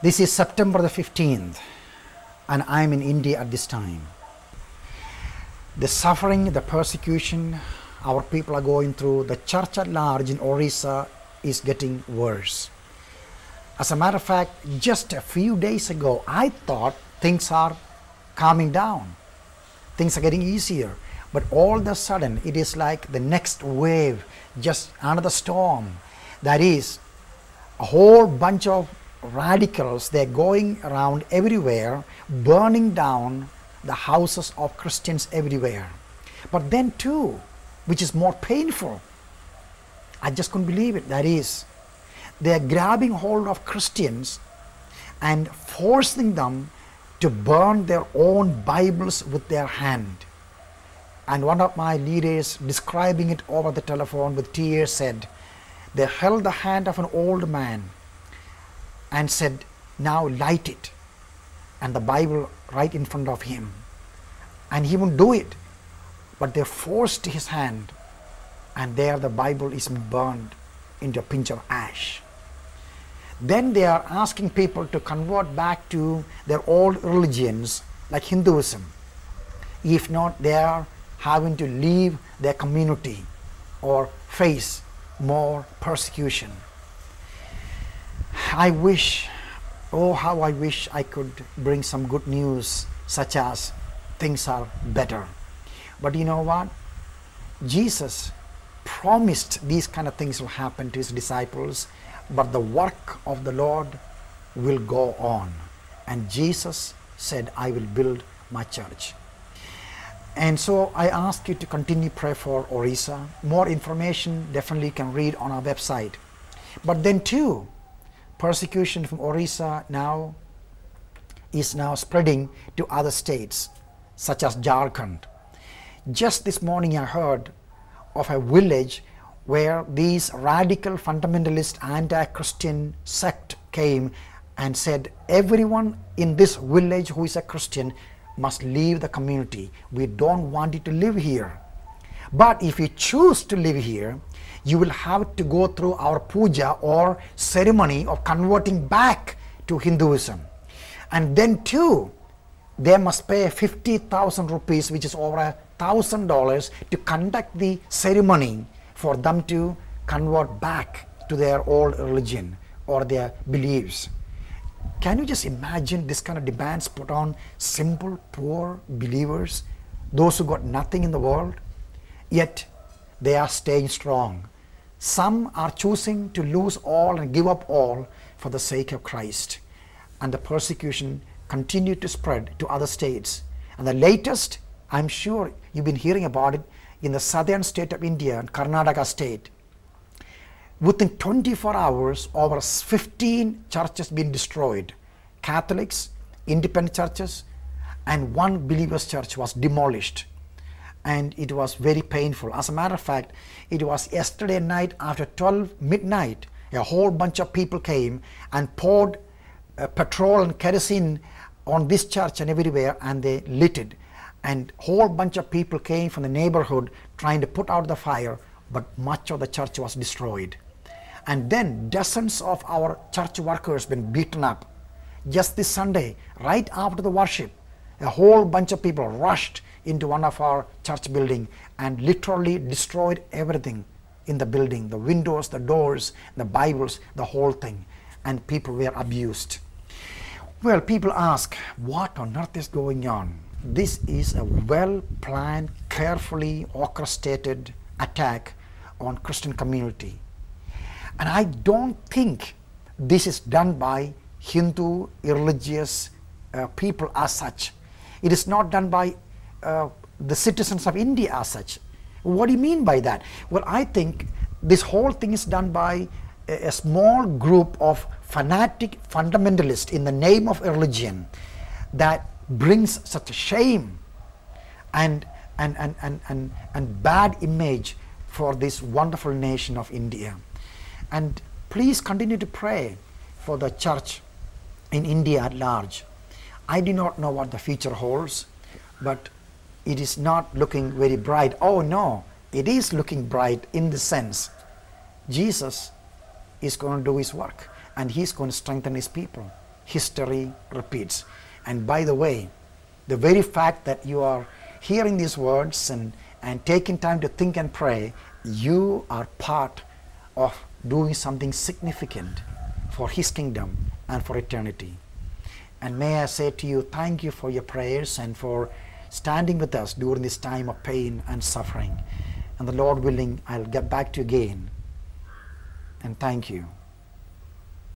This is September the 15th, and I'm in India at this time. The suffering, the persecution our people are going through, the church at large in Orissa is getting worse. As a matter of fact, just a few days ago, I thought things are calming down. Things are getting easier. But all of a sudden, it is like the next wave, just another storm. That is, a whole bunch of radicals, they're going around everywhere, burning down the houses of Christians everywhere. But then too, which is more painful, I just couldn't believe it, that is, they're grabbing hold of Christians and forcing them to burn their own Bibles with their hand. And one of my leaders, describing it over the telephone with tears, said, they held the hand of an old man and said, now light it, and the Bible right in front of him. And he wouldn't do it, but they forced his hand, and there the Bible is burned into a pinch of ash. Then they are asking people to convert back to their old religions like Hinduism. If not, they are having to leave their community or face more persecution. I wish, oh how I wish I could bring some good news such as things are better. But you know what? Jesus promised these kind of things will happen to his disciples, but the work of the Lord will go on. And Jesus said, I will build my church. And so I ask you to continue pray for Orissa. More information definitely you can read on our website. But then too, persecution from Orissa now is now spreading to other states such as Jharkhand. Just this morning I heard of a village where these radical fundamentalist anti-Christian sect came and said, everyone in this village who is a Christian must leave the community. We don't want you to live here. But if you choose to live here, you will have to go through our puja or ceremony of converting back to Hinduism. And then too, they must pay 50,000 rupees, which is over $1,000, to conduct the ceremony for them to convert back to their old religion or their beliefs. Can you just imagine this kind of demands put on simple, poor believers, those who got nothing in the world? Yet they are staying strong. Some are choosing to lose all and give up all for the sake of Christ. And the persecution continued to spread to other states. And the latest, I'm sure you've been hearing about it, in the southern state of India, Karnataka state. Within 24 hours, over 15 churches been destroyed. Catholics, independent churches, and one believer's church was demolished. And it was very painful. As a matter of fact, it was yesterday night after 12 midnight, a whole bunch of people came and poured petrol and kerosene on this church and everywhere, and they lit it. And a whole bunch of people came from the neighborhood trying to put out the fire, but much of the church was destroyed. And then dozens of our church workers been beaten up. Just this Sunday, right after the worship, a whole bunch of people rushed into one of our church building and literally destroyed everything in the building, the windows, the doors, the Bibles, the whole thing, and people were abused. Well, people ask, what on earth is going on? This is a well-planned, carefully orchestrated attack on Christian community. And I don't think this is done by Hindu religious people as such. It is not done by the citizens of India as such. What do you mean by that? Well, I think this whole thing is done by a small group of fanatic fundamentalists in the name of religion that brings such a shame and bad image for this wonderful nation of India. And please continue to pray for the church in India at large. I do not know what the future holds, but it is not looking very bright. Oh no, it is looking bright in the sense Jesus is going to do his work and he's going to strengthen his people. history repeats. And by the way, the very fact that you are hearing these words and taking time to think and pray, you are part of doing something significant for His kingdom and for eternity. And may I say to you, thank you for your prayers and for standing with us during this time of pain and suffering. And the Lord willing, I'll get back to you again. And thank you.